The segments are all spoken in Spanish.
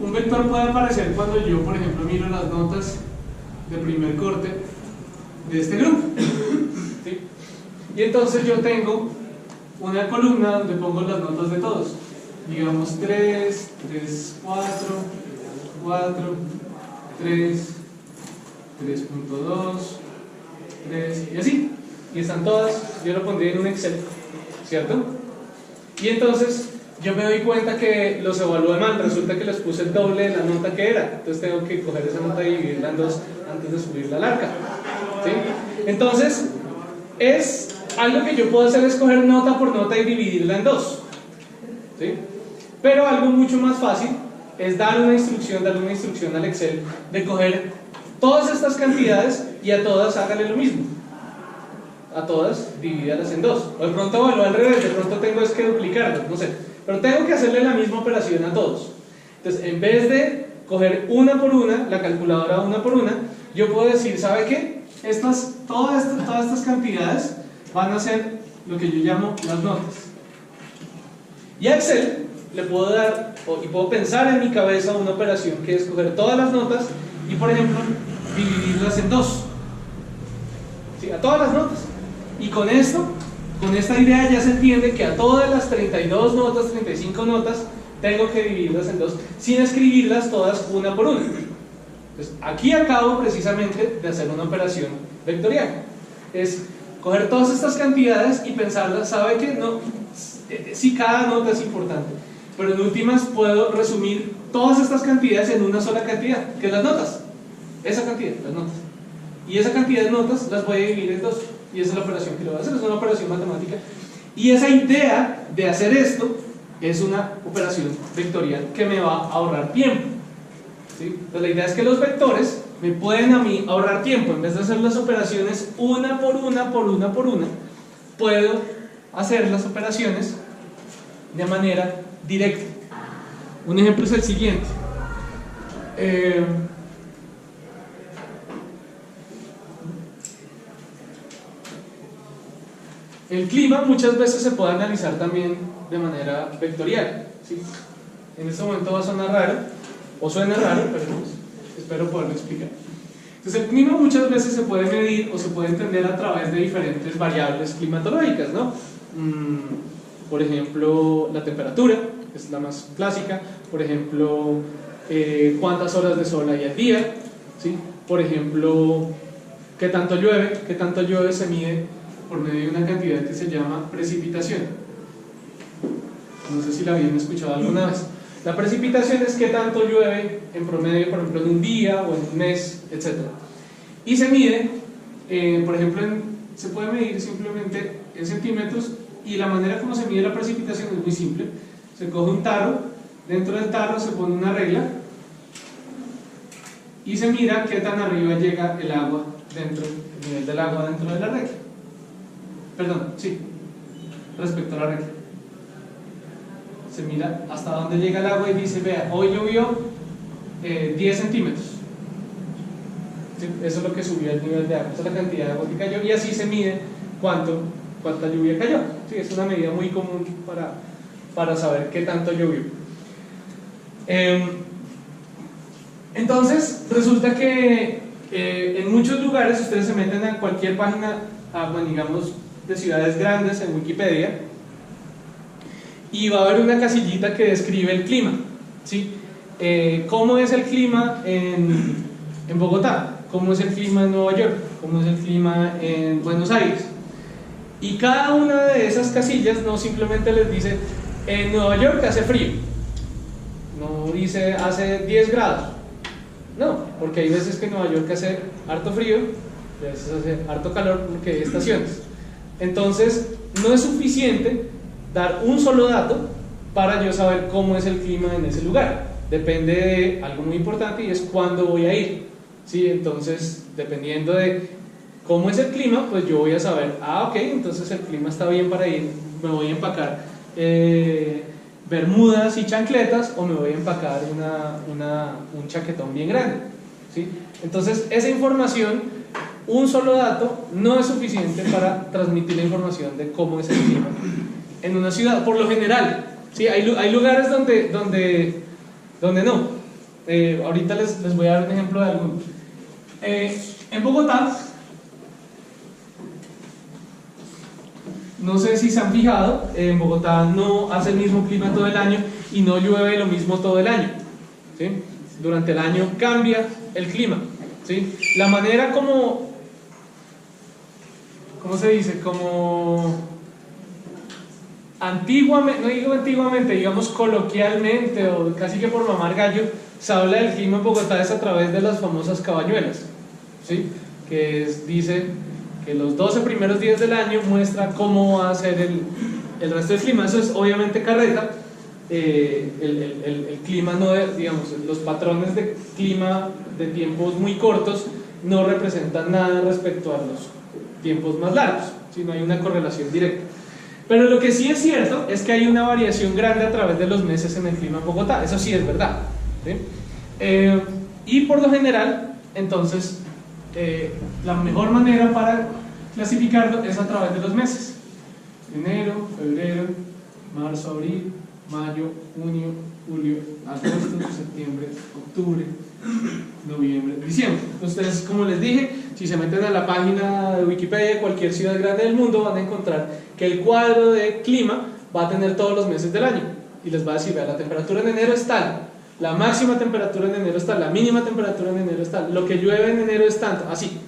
Un vector puede aparecer cuando yo, por ejemplo, miro las notas de primer corte de este grupo, ¿sí? Y entonces yo tengo una columna donde pongo las notas de todos, digamos 3, 3, 4, 4, 3, 3.2, 3 y así, y están todas, yo lo pondría en un Excel, ¿cierto? Y entonces yo me doy cuenta que los evalué mal, resulta que les puse el doble de la nota que era, entonces tengo que coger esa nota y dividirla en dos antes de subirla al arca, ¿sí? Entonces es algo que yo puedo hacer, es coger nota por nota y dividirla en dos, ¿sí? Pero algo mucho más fácil es darle una instrucción al Excel de coger todas estas cantidades y a todas hágale lo mismo, a todas divídalas en dos, o de pronto evalúo al revés, de pronto tengo es que duplicarlas, no sé, pero tengo que hacerle la misma operación a todos. Entonces en vez de coger una por una, la calculadora una por una, yo puedo decir, ¿sabe qué? Todas estas cantidades van a ser lo que yo llamo las notas, y a Excel le puedo dar, y puedo pensar en mi cabeza una operación que es coger todas las notas y, por ejemplo, dividirlas en dos, ¿sí? A todas las notas, y con esto, con esta idea ya se entiende que a todas las 32 notas, 35 notas tengo que dividirlas en dos sin escribirlas todas una por una. Entonces, aquí acabo precisamente de hacer una operación vectorial, es coger todas estas cantidades y pensarlas, ¿sabe qué? No, sí, cada nota es importante, pero en últimas puedo resumir todas estas cantidades en una sola cantidad, que es las notas, esa cantidad, las notas, y esa cantidad de notas las voy a dividir en dos, y esa es la operación que lo voy a hacer, es una operación matemática, y esa idea de hacer esto es una operación vectorial que me va a ahorrar tiempo, ¿sí? Entonces la idea es que los vectores me pueden a mí ahorrar tiempo, en vez de hacer las operaciones una por una, puedo hacer las operaciones de manera directa. Un ejemplo es el siguiente. El clima muchas veces se puede analizar también de manera vectorial, ¿sí? En este momento va a sonar raro, o suena raro, pero espero poderlo explicar. Entonces el clima muchas veces se puede medir o se puede entender a través de diferentes variables climatológicas, ¿no? Por ejemplo, la temperatura, que es la más clásica. Por ejemplo, cuántas horas de sol hay al día, ¿sí? Por ejemplo, qué tanto llueve. Qué tanto llueve se mide por medio de una cantidad que se llama precipitación. No sé si la habían escuchado alguna vez. La precipitación es qué tanto llueve en promedio, por ejemplo, en un día o en un mes, etc. Y se mide, por ejemplo, se puede medir simplemente en centímetros, y la manera como se mide la precipitación es muy simple. Se coge un tarro, dentro del tarro se pone una regla y se mira qué tan arriba llega el agua dentro, el nivel del agua dentro de la regla. Perdón, sí, respecto a la regla. Se mira hasta dónde llega el agua y dice, vea, hoy llovió 10 centímetros. ¿Sí? Eso es lo que subió el nivel de agua, esa es la cantidad de agua que cayó, y así se mide cuánta lluvia cayó. Sí, es una medida muy común para saber qué tanto llovió. Entonces, resulta que en muchos lugares, ustedes se meten a cualquier página, bueno, digamos, de ciudades grandes en Wikipedia, y va a haber una casillita que describe el clima, ¿sí? ¿Cómo es el clima en Bogotá? ¿Cómo es el clima en Nueva York? ¿Cómo es el clima en Buenos Aires? Y cada una de esas casillas no simplemente les dice, en Nueva York hace frío, no dice hace 10 grados, no, porque hay veces que en Nueva York hace harto frío, y a veces hace harto calor, porque hay estaciones. Entonces no es suficiente dar un solo dato para yo saber cómo es el clima en ese lugar. Depende de algo muy importante, y es cuándo voy a ir, ¿sí? Entonces, dependiendo de cómo es el clima, pues yo voy a saber, ok, entonces el clima está bien para ir, me voy a empacar bermudas y chancletas, o me voy a empacar un chaquetón bien grande, ¿sí? Entonces esa información, un solo dato no es suficiente para transmitir la información de cómo es el clima en una ciudad, por lo general, ¿sí? Hay lugares donde donde no. Ahorita les voy a dar un ejemplo de alguno. En Bogotá, no sé si se han fijado, en Bogotá no hace el mismo clima todo el año y no llueve lo mismo todo el año, ¿sí? Durante el año cambia el clima, ¿sí? La manera como, ¿cómo se dice? Como antiguamente, no digo antiguamente, digamos coloquialmente o casi que por mamar gallo, se habla del clima en Bogotá es a través de las famosas cabañuelas, ¿sí? Dice que los 12 primeros días del año muestra cómo va a ser el resto del clima. Eso es obviamente carreta. El clima no, digamos, los patrones de clima de tiempos muy cortos no representan nada respecto a los tiempos más largos, ¿sí? No hay una correlación directa. Pero lo que sí es cierto es que hay una variación grande a través de los meses en el clima en Bogotá. Eso sí es verdad, ¿sí? Y por lo general, entonces, la mejor manera para clasificarlo es a través de los meses: enero, febrero, marzo, abril, mayo, junio, julio, agosto, septiembre, octubre, noviembre, diciembre. Ustedes, como les dije, si se meten a la página de Wikipedia de cualquier ciudad grande del mundo, van a encontrar que el cuadro de clima va a tener todos los meses del año y les va a decir: vea, la temperatura en enero es tal, la máxima temperatura en enero es tal, la mínima temperatura en enero es tal, lo que llueve en enero es tanto, así.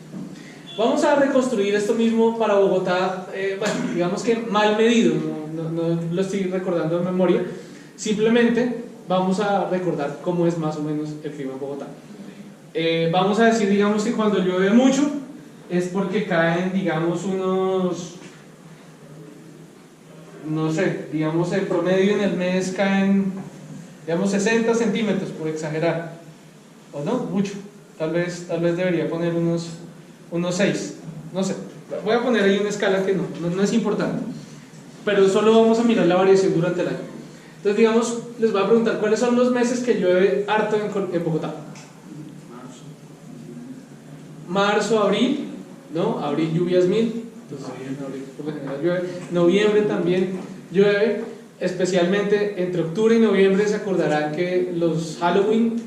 Vamos a reconstruir esto mismo para Bogotá, bueno, digamos que mal medido, no lo estoy recordando de memoria, simplemente vamos a recordar cómo es más o menos el clima en Bogotá. Vamos a decir, digamos que cuando llueve mucho es porque caen, digamos, unos, no sé, digamos en promedio en el mes caen, digamos, 60 centímetros, por exagerar, o no, mucho, tal vez debería poner unos 6, no sé, voy a poner ahí una escala que no es importante, pero solo vamos a mirar la variación durante el año. Entonces, digamos, les voy a preguntar cuáles son los meses que llueve harto en Bogotá. Marzo, abril, ¿no? Abril lluvias 1000, entonces abril por lo general llueve. Noviembre también llueve, especialmente entre octubre y noviembre. Se acordarán que los Halloween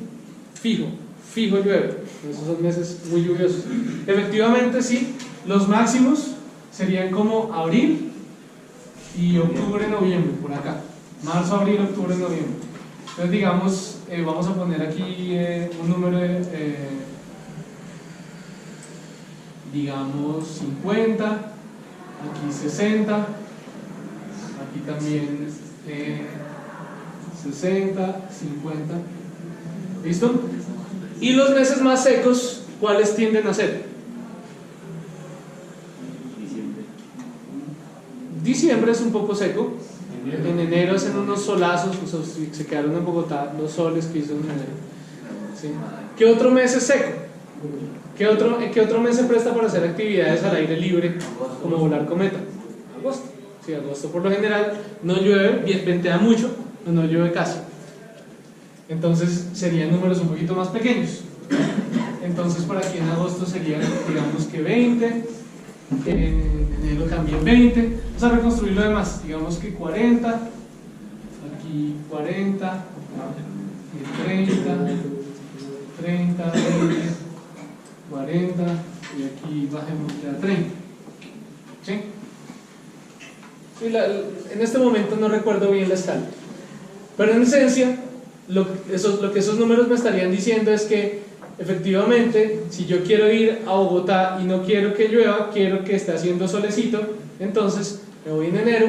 fijo llueve, esos son meses muy lluviosos. Efectivamente sí, los máximos serían como abril y octubre, noviembre, por acá. Marzo, abril, octubre, noviembre. Entonces, digamos, vamos a poner aquí un número digamos 50, aquí 60, aquí también 60, 50. ¿Listo? Y los meses más secos, ¿cuáles tienden a ser? Diciembre es un poco seco. En enero hacen unos solazos, se quedaron en Bogotá los soles que hizo en enero. ¿Sí? ¿Qué otro mes es seco? ¿Qué otro mes se presta para hacer actividades al aire libre, como volar cometa? Agosto. Sí, agosto por lo general no llueve, ventea mucho, pero no llueve casi. Entonces serían números un poquito más pequeños. Entonces por aquí en agosto serían, digamos que 20, en enero también 20. Vamos a reconstruir lo demás, digamos que 40, aquí 40, aquí 30, 30, 20, 40 y aquí bajemos a 30. ¿Sí? Sí, en este momento no recuerdo bien la escala, pero en esencia lo que esos números me estarían diciendo es que efectivamente, si yo quiero ir a Bogotá y no quiero que llueva, quiero que esté haciendo solecito, entonces me voy en enero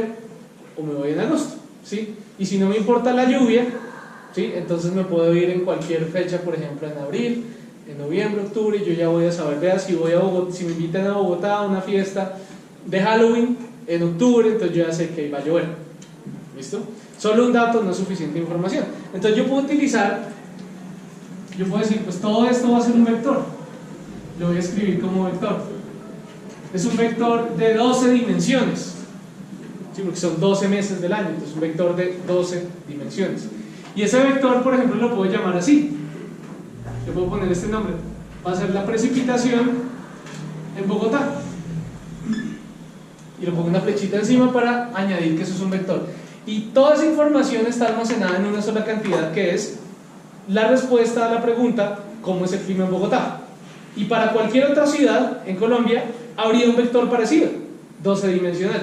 o me voy en agosto, ¿sí? Y si no me importa la lluvia, ¿sí? Entonces me puedo ir en cualquier fecha, por ejemplo en abril, en noviembre, octubre, y yo ya voy a saber, vea, si me invitan a Bogotá a una fiesta de Halloween en octubre, entonces yo ya sé que ahí va a llover. ¿Listo? Solo un dato no es suficiente información. Entonces yo puedo decir, pues todo esto va a ser un vector. Lo voy a escribir como vector. Es un vector de 12 dimensiones. Sí, porque son 12 meses del año, entonces un vector de 12 dimensiones. Y ese vector, por ejemplo, lo puedo llamar así. Yo puedo poner este nombre. Va a ser la precipitación en Bogotá. Y le pongo una flechita encima para añadir que eso es un vector. Y toda esa información está almacenada en una sola cantidad, que es la respuesta a la pregunta ¿cómo es el clima en Bogotá? Y para cualquier otra ciudad en Colombia habría un vector parecido, 12 dimensional.